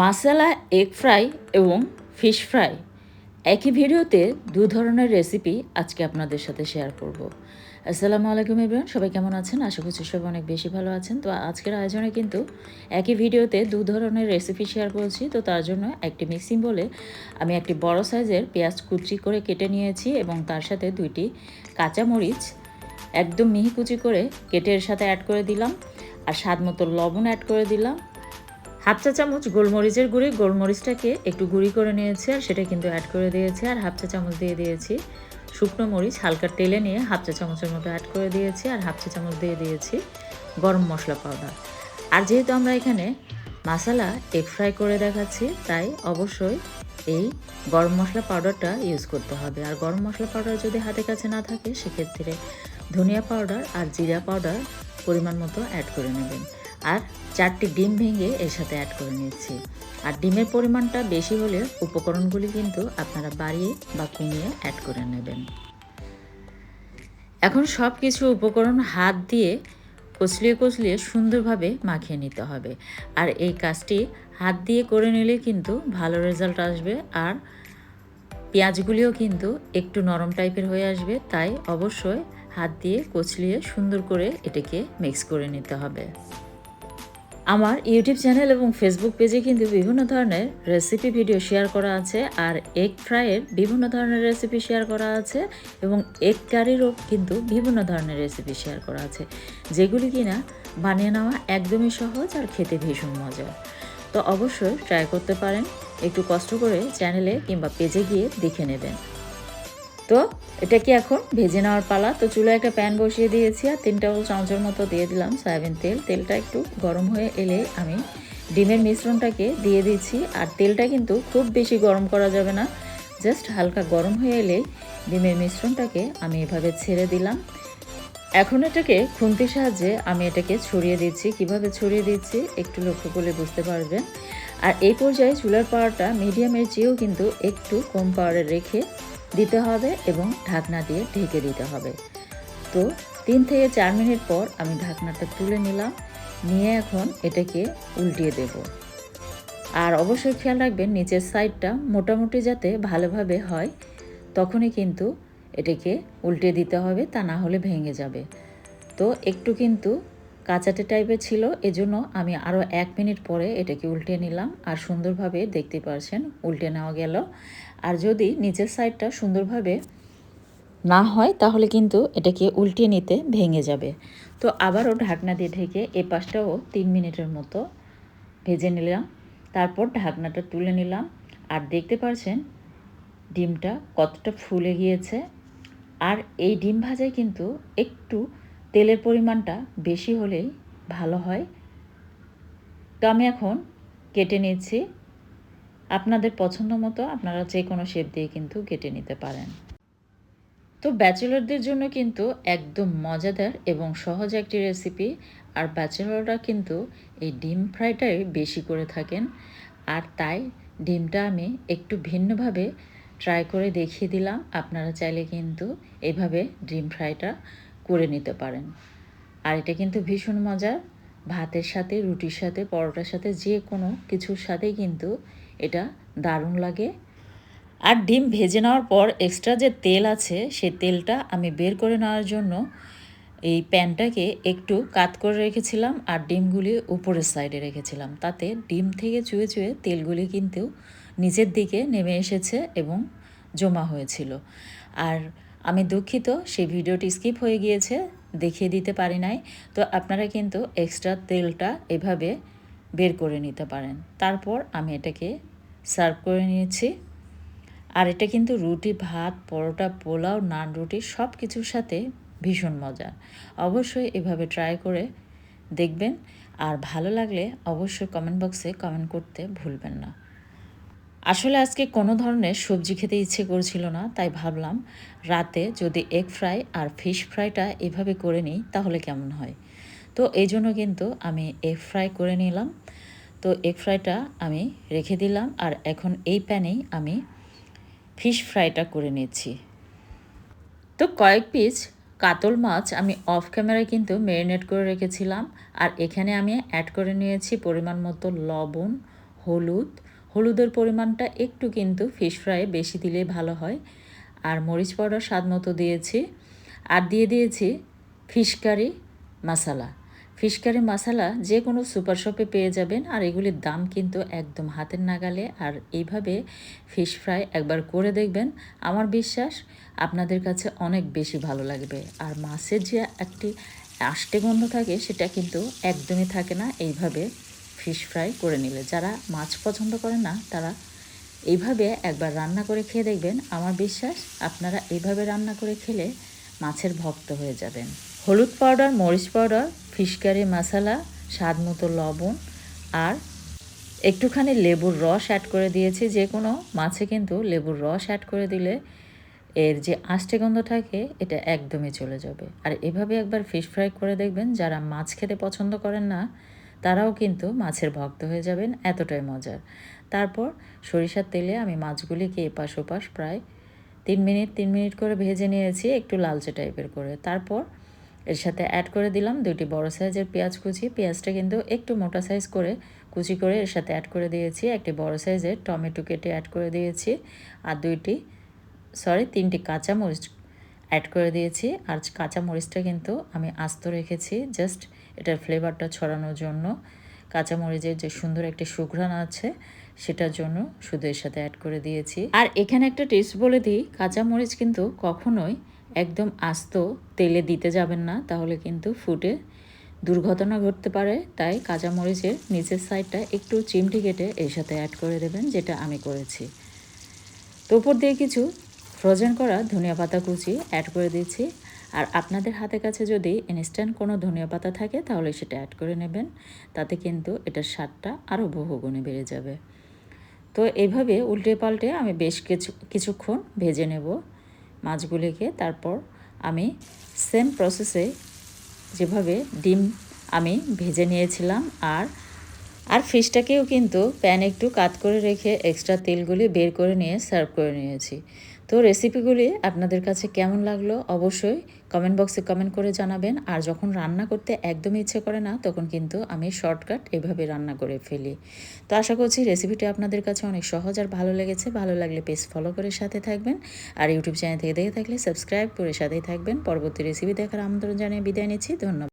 মাসালা egg fry এবং fish fry একই ভিডিওতে দু ধরনের রেসিপি আজকে আপনাদের সাথে শেয়ার করব। আসসালামু আলাইকুম এভরিওয়ান, সবাই কেমন আছেন? আশা করছি সবাই অনেক বেশি ভালো আছেন। তো আজকের আয়োজনে কিন্তু একই ভিডিওতে দু ধরনের রেসিপি শেয়ার করছি। তো তার জন্য একটি মিক্সিং বলে আমি একটি বড় সাইজের পেঁয়াজ কুচি করে কেটে নিয়েছি এবং তার সাথে 2টি কাঁচামরিচ একদম মিহি কুচি করে কেটে এর সাথে অ্যাড করে দিলাম, আর স্বাদ মতো লবণ অ্যাড করে দিলাম। হাফ চা চামচ গোলমরিচের গুঁড়ি, গোলমরিচটাকে একটু গুঁড়ি করে নিয়েছি আর সেটা কিন্তু অ্যাড করে দিয়েছি। আর হাফ চা চামচ দিয়ে দিয়েছি শুকনো মরিচ, হালকা টেলে নিয়ে হাফ চা চামচের মতো অ্যাড করে দিয়েছি। আর হাফ চা চামচ দিয়ে দিয়েছি গরম মশলা পাউডার। আর যেহেতু আমরা এখানে মশলা এগ ফ্রাই করে দেখাচ্ছি, তাই অবশ্যই এই গরম মশলা পাউডারটা ইউজ করতে হবে। আর গরম মশলা পাউডার যদি হাতের কাছে না থাকে, সেক্ষেত্রে ধনিয়া পাউডার আর জিরা পাউডার পরিমাণ মতো অ্যাড করে নেবেন। আর 4টি ডিম ভেঙে এর সাথে অ্যাড করে নিচ্ছি। আর ডিমের পরিমাণটা বেশি হলে উপকরণগুলি কিন্তু আপনারা বাড়িয়ে বা কমিয়ে অ্যাড করে নেবেন। এখন সব কিছু উপকরণ হাত দিয়ে কচলিয়ে কচলিয়ে সুন্দরভাবে মাখিয়ে নিতে হবে। আর এই কাজটি হাত দিয়ে করে নিলে কিন্তু ভালো রেজাল্ট আসবে। আর পেঁয়াজগুলিও কিন্তু একটু নরম টাইপের হয়ে আসবে, তাই অবশ্যই হাত দিয়ে কচলিয়ে সুন্দর করে এটাকে মিক্স করে নিতে হবে। আমার ইউটিউব চ্যানেল এবং ফেসবুক পেজে কিন্তু বিভিন্ন ধরনের রেসিপি ভিডিও শেয়ার করা আছে, আর এগ ফ্রাইয়ের বিভিন্ন ধরনের রেসিপি শেয়ার করা আছে এবং এগ কারিরও কিন্তু বিভিন্ন ধরনের রেসিপি শেয়ার করা আছে, যেগুলি কিনা বানিয়ে নেওয়া একদমই সহজ আর খেতে ভীষণ মজার। তো অবশ্যই ট্রাই করতে পারেন, একটু কষ্ট করে চ্যানেলে কিংবা পেজে গিয়ে দেখে নেবেন। তো এটাকে এখন ভেজে নেওয়ার পালা। তো চুলায় একটা প্যান বসিয়ে দিয়েছি আর 3 টেবিল চামচের মতো দিয়ে দিলাম সয়াবিন তেল। তেলটা একটু গরম হয়ে এলে আমি ডিমের মিশ্রণটাকে দিয়ে দিচ্ছি। আর তেলটা কিন্তু খুব বেশি গরম করা যাবে না, জাস্ট হালকা গরম হয়ে এলেই ডিমের মিশ্রণটাকে আমি এভাবে ছেড়ে দিলাম। এখন এটাকে খুন্তির সাহায্যে আমি এটাকে ছড়িয়ে দিচ্ছি। কিভাবে ছড়িয়ে দিচ্ছি একটু লক্ষ্য করলে বুঝতে পারবেন। আর এই পর্যায়ে চুলার পাওয়ারটা মিডিয়ামের চেয়েও কিন্তু একটু কম পাওয়ারে রেখে দিতে হবে এবং ঢাকনা দিয়ে ঢেকে দিতে হবে। তো 3 থেকে 4 মিনিট পর আমি ঢাকনাটা তুলে নিলাম, নিয়ে এখন এটাকে উল্টিয়ে দেব। আর অবশ্যই খেয়াল রাখবেন নিচের সাইডটা মোটামুটি যাতে ভালোভাবে হয়, তখনই কিন্তু এটাকে উল্টে দিতে হবে, তা না হলে ভেঙে যাবে। তো একটু কিন্তু কাঁচাটে টাইপের ছিল, এজন্য আমি আরও 1 মিনিট পরে এটাকে উল্টে নিলাম। আর সুন্দরভাবে দেখতে পারছেন উল্টে নেওয়া গেল। আর যদি নিচের সাইডটা সুন্দরভাবে না হয়, তাহলে কিন্তু এটাকে উল্টিয়ে নিতে ভেঙে যাবে। তো আবারও ঢাকনা দিয়ে ঢেকে এ পাশটাও 3 মিনিটের মতো ভেজে নিলাম। তারপর ঢাকনাটা তুলে নিলাম। আর দেখতে পাচ্ছেন ডিমটা কতটা ফুলে গিয়েছে। আর এই ডিম ভাজায় কিন্তু একটু তেলের পরিমাণটা বেশি হলেই ভালো হয়। তো আমি এখন কেটে নিচ্ছি। আপনাদের পছন্দ মতো আপনারা যে কোনো শেপ দিয়ে কিন্তু কেটে নিতে পারেন। তো ব্যাচেলরদের জন্য কিন্তু একদম মজাদার এবং সহজ একটি রেসিপি। আর ব্যাচেলররা কিন্তু এই ডিম ফ্রাইটাই বেশি করে থাকেন, আর তাই ডিমটা আমি একটু ভিন্নভাবে ট্রাই করে দেখিয়ে দিলাম। আপনারা চাইলে কিন্তু এইভাবে ডিম ফ্রাইটা করে নিতে পারেন। আর এটা কিন্তু ভীষণ মজার, ভাতের সাথে, রুটির সাথে, পরোটার সাথে, যে কোনো কিছুর সাথেই কিন্তু এটা দারুণ লাগে। আর ডিম ভেজে নেওয়ার পর এক্সট্রা যে তেল আছে, সে তেলটা আমি বের করে নেওয়ার জন্য এই প্যানটাকে একটু কাত করে রেখেছিলাম আর ডিমগুলি উপরের সাইডে রেখেছিলাম। তাতে ডিম থেকে চুয়ে চুয়ে তেলগুলি কিন্তু নিচের দিকে নেমে এসেছে এবং জমা হয়েছিল। আর আমি দুঃখিত, সেই ভিডিওটি স্কিপ হয়ে গিয়েছে, দেখিয়ে দিতে পারি নাই। তো আপনারা কিন্তু এক্সট্রা তেলটা এভাবে বের করে নিতে পারেন। তারপর আমি এটাকে সার্ভ করে নিয়েছি। আর এটা কিন্তু রুটি, ভাত, পরোটা, পোলাও, নান, রুটি সব কিছুর সাথে ভীষণ মজার। অবশ্যই এভাবে ট্রাই করে দেখবেন। আর ভালো লাগলে অবশ্যই কমেন্ট বক্সে কমেন্ট করতে ভুলবেন না। আসলে আজকে কোনো ধরনের সবজি খেতে ইচ্ছে করছিল না, তাই ভাবলাম রাতে যদি এগ ফ্রাই আর ফিশ ফ্রাইটা এভাবে করে নিই তাহলে কেমন হয়। তো এই জন্য কিন্তু আমি এগ ফ্রাই করে নিলাম। তো এগ ফ্রাইটা আমি রেখে দিলাম। আর এখন এই প্যানেই আমি ফিশ ফ্রাইটা করে নিচ্ছি। তো কয়েক পিস কাতল মাছ আমি অফ ক্যামেরায় কিন্তু ম্যারিনেট করে রেখেছিলাম। আর এখানে আমি অ্যাড করে নিয়েছি পরিমাণ মতো লবণ, হলুদের পরিমাণটা একটু কিন্তু ফিশ ফ্রাই বেশি দিলে ভালো হয়। আর মরিচ পাউডার স্বাদ মতো দিয়েছি। আর দিয়ে দিয়েছি ফিশ কারি মশলা। ফিশ কারি মশলা যে কোনো সুপার শপে পেয়ে যাবেন। আর এগুলির দাম কিন্তু একদম হাতের নাগালে। আর এইভাবে ফিশ ফ্রাই একবার করে দেখবেন, আমার বিশ্বাস আপনাদের কাছে অনেক বেশি ভালো লাগবে। আর মাছের যে একটি আষ্টে গন্ধ থাকে সেটা কিন্তু একদমই থাকে না এইভাবে ফিশ ফ্রাই করে নিলে। যারা মাছ পছন্দ করেন না তারা এইভাবে একবার রান্না করে খেয়ে দেখবেন, আমার বিশ্বাস আপনারা এইভাবে রান্না করে খেলে মাছের ভক্ত হয়ে যাবেন। হলুদ পাউডার, মরিচ পাউডার, ফিশ কারি মশলা, স্বাদ মতো লবণ আর একটুখানি লেবুর রস অ্যাড করে দিয়েছি। যে কোনো মাছে কিন্তু লেবুর রস অ্যাড করে দিলে এর যে আষ্টে গন্ধ থাকে এটা একদমই চলে যাবে। আর এভাবে একবার ফিশ ফ্রাই করে দেখবেন, যারা মাছ খেতে পছন্দ করেন না তারাও কিন্তু মাছের ভক্ত হয়ে যাবেন, এতটাই মজার। তারপর সরিষার তেলে আমি মাছগুলিকে এপাশ ওপাশ প্রায় 3 মিনিট করে ভেজে নিয়েছি, একটু লালচে টাইপের করে। তারপর এর সাথে অ্যাড করে দিলাম 2টি বড় সাইজের পেঁয়াজ কুচি। পেঁয়াজটা কিন্তু একটু মোটা সাইজ করে কুচি করে এর সাথে অ্যাড করে দিয়েছি। একটি বড় সাইজের টমেটো কেটে অ্যাড করে দিয়েছি। আর 3টি কাঁচামরিচ অ্যাড করে দিয়েছি। আর কাঁচামরিচটা কিন্তু আমি আস্ত রেখেছি জাস্ট এটার ফ্লেভারটা ছড়ানোর জন্য। কাঁচামরিচের যে সুন্দর একটি সুঘ্রাণ আছে সেটার জন্য শুধু এর সাথে অ্যাড করে দিয়েছি। আর এখানে একটা টিপস বলে দিই, কাঁচামরিচ কিন্তু কখনোই একদম আস্ত তেলে দিতে যাবেন না, তাহলে কিন্তু ফুটে দুর্ঘটনা ঘটতে পারে। তাই কাঁচামরিচের নিচের সাইডটা একটু চিমটি কেটে এর সাথে অ্যাড করে দেবেন, যেটা আমি করেছি। তো উপর দিয়ে কিছু ফ্রোজেন করা ধনিয়া পাতা কুচি অ্যাড করে দিচ্ছি। আর আপনাদের হাতের কাছে যদি ইনস্ট্যান্ট কোনো ধনিয়া পাতা থাকে তাহলে সেটা অ্যাড করে নেবেন, তাতে কিন্তু এটার স্বাদটা আরও বহুগুণে বেড়ে যাবে। তো এইভাবে উল্টে পাল্টে আমি বেশ কিছুক্ষণ ভেজে নেব মাছগুলিকে। তারপর আমি সেম প্রসেসে যেভাবে ডিম আমি ভেজে নিয়েছিলাম আর ফিশটাকেও কিন্তু প্যানে একটু কাত করে রেখে এক্সট্রা তেলগুলি বের করে নিয়ে সার্ভ করে নিয়েছি। তো রেসিপিগুলি আপনাদের কাছে কেমন লাগলো অবশ্যই কমেন্ট বক্সে কমেন্ট করে জানাবেন। আর যখন রান্না করতে একদমই ইচ্ছে করে না তখন কিন্তু আমি শর্টকাট এভাবে রান্না করে ফেলি। তো আশা করছি রেসিপিটি আপনাদের কাছে অনেক সহজ আর ভালো লেগেছে। ভালো লাগলে পেজ ফলো করে সাথে থাকবেন। আর ইউটিউব চ্যানেল থেকে দেখে থাকলে সাবস্ক্রাইব করে সাথেই থাকবেন। পরবর্তী রেসিপি দেখার আমন্ত্রণ জানিয়ে বিদায় নিচ্ছি। ধন্যবাদ।